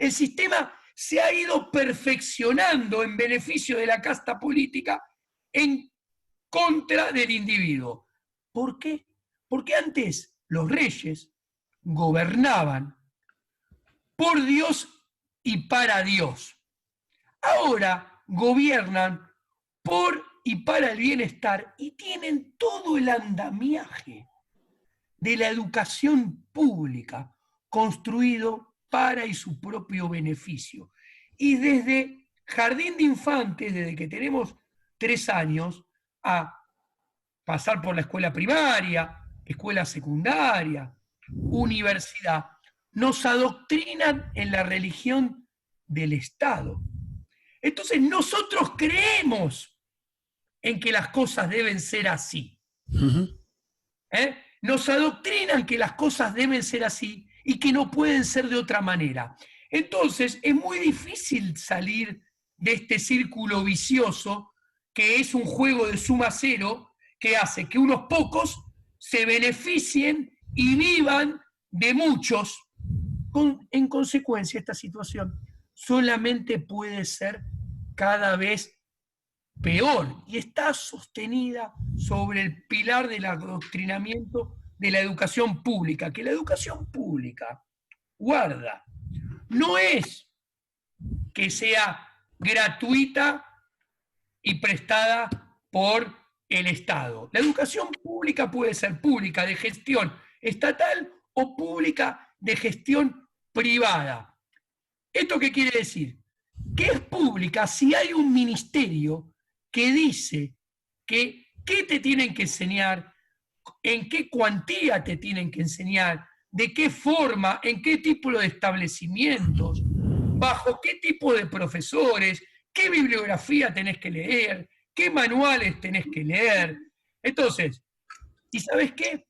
El sistema se ha ido perfeccionando en beneficio de la casta política en contra del individuo. ¿Por qué? Porque antes los reyes gobernaban por Dios y para Dios. Ahora gobiernan por y para el bienestar y tienen todo el andamiaje de la educación pública construido para y su propio beneficio. Y desde jardín de infantes, desde que tenemos 3 años, a pasar por la escuela primaria, escuela secundaria, universidad, nos adoctrinan en la religión del Estado. Entonces nosotros creemos en que las cosas deben ser así. Nos adoctrinan que las cosas deben ser así y que no pueden ser de otra manera. Entonces es muy difícil salir de este círculo vicioso que es un juego de suma cero que hace que unos pocos se beneficien y vivan de muchos. En consecuencia, esta situación solamente puede ser cada vez peor y está sostenida sobre el pilar del adoctrinamiento de la educación pública, que la educación pública, guarda, no es que sea gratuita y prestada por el Estado. La educación pública puede ser pública de gestión estatal o pública de gestión privada. ¿Esto qué quiere decir? Que es pública si hay un ministerio que dice que qué te tienen que enseñar, en qué cuantía te tienen que enseñar, de qué forma, en qué tipo de establecimientos, bajo qué tipo de profesores, qué bibliografía tenés que leer, qué manuales tenés que leer. Entonces, ¿y sabes qué?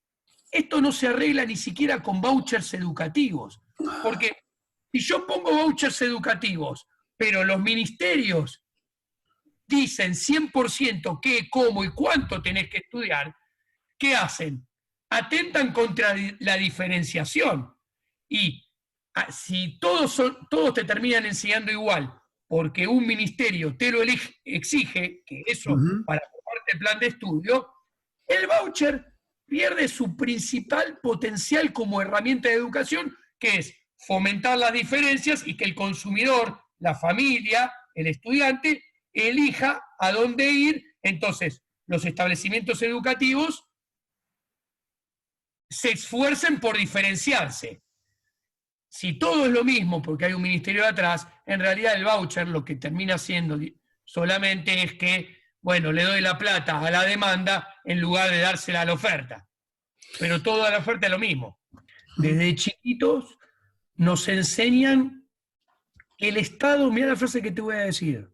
Esto no se arregla ni siquiera con vouchers educativos, porque si yo pongo vouchers educativos, pero los ministerios dicen 100% qué, cómo y cuánto tenés que estudiar, ¿qué hacen? Atentan contra la diferenciación. Y si todos te terminan enseñando igual, porque un ministerio te lo exige, que eso para formarte el plan de estudio, el voucher pierde su principal potencial como herramienta de educación, que es fomentar las diferencias y que el consumidor, la familia, el estudiante, elija a dónde ir. Entonces, los establecimientos educativos se esfuercen por diferenciarse. Si todo es lo mismo porque hay un ministerio de atrás, en realidad el voucher lo que termina siendo solamente es que, bueno, le doy la plata a la demanda en lugar de dársela a la oferta. Pero toda la oferta es lo mismo. Desde chiquitos nos enseñan que el Estado, mira la frase que te voy a decir,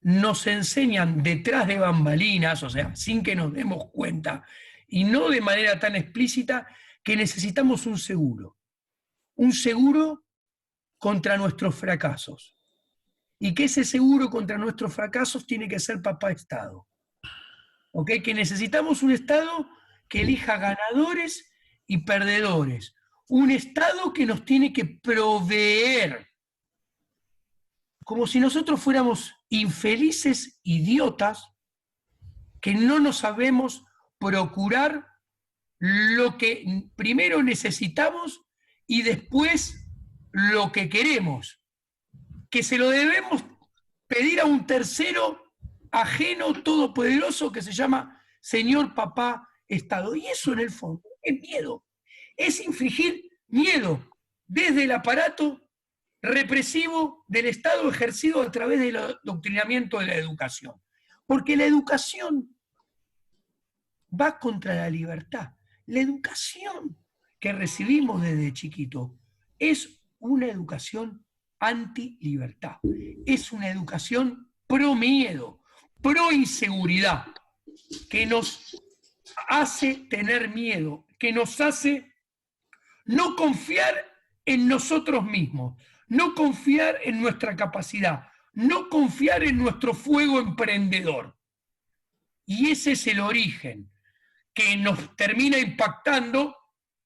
nos enseñan detrás de bambalinas, o sea, sin que nos demos cuenta, y no de manera tan explícita, que necesitamos un seguro contra nuestros fracasos. Y que ese seguro contra nuestros fracasos tiene que ser papá Estado. ¿Ok? Que necesitamos un Estado que elija ganadores y perdedores. Un Estado que nos tiene que proveer. Como si nosotros fuéramos infelices idiotas que no nos sabemos procurar lo que primero necesitamos y después lo que queremos, que se lo debemos pedir a un tercero ajeno, todopoderoso, que se llama Señor Papá Estado. Y eso en el fondo es miedo, es infligir miedo desde el aparato represivo del Estado ejercido a través del adoctrinamiento de la educación. Porque la educación va contra la libertad. La educación que recibimos desde chiquito es una educación anti-libertad. Es una educación pro miedo, pro inseguridad, que nos hace tener miedo, que nos hace no confiar en nosotros mismos, no confiar en nuestra capacidad, no confiar en nuestro fuego emprendedor. Y ese es el origen que nos termina impactando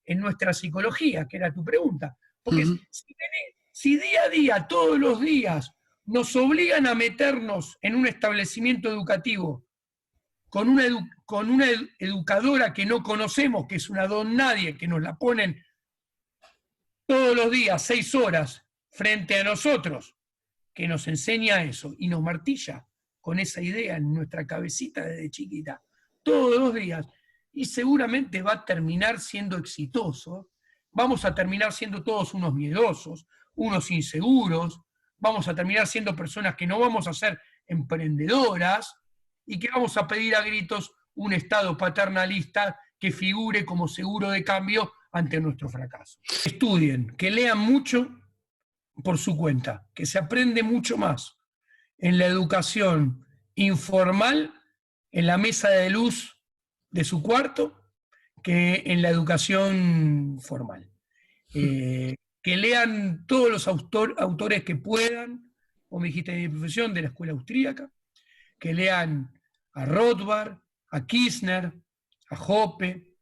en nuestra psicología, que era tu pregunta. Porque Si día a día, todos los días, nos obligan a meternos en un establecimiento educativo con una educadora que no conocemos, que es una don nadie, que nos la ponen todos los días, 6 horas, frente a nosotros, que nos enseña eso y nos martilla con esa idea en nuestra cabecita desde chiquita, todos los días, y seguramente va a terminar siendo exitoso, vamos a terminar siendo todos unos miedosos, unos inseguros, vamos a terminar siendo personas que no vamos a ser emprendedoras y que vamos a pedir a gritos un Estado paternalista que figure como seguro de cambio ante nuestro fracaso. Estudien, que lean mucho por su cuenta, que se aprende mucho más en la educación informal, en la mesa de luz de su cuarto, que en la educación formal. Que lean todos los autores que puedan, como dijiste de mi profesión, de la escuela austríaca, que lean a Rothbard, a Kirchner, a Hoppe,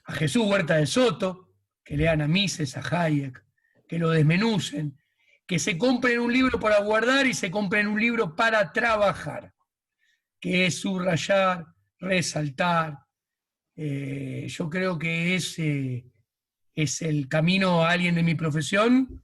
a Jesús Huerta de Soto, que lean a Mises, a Hayek, que lo desmenucen, que se compren un libro para guardar y se compren un libro para trabajar, que es subrayar, resaltar. Yo creo que es el camino a alguien de mi profesión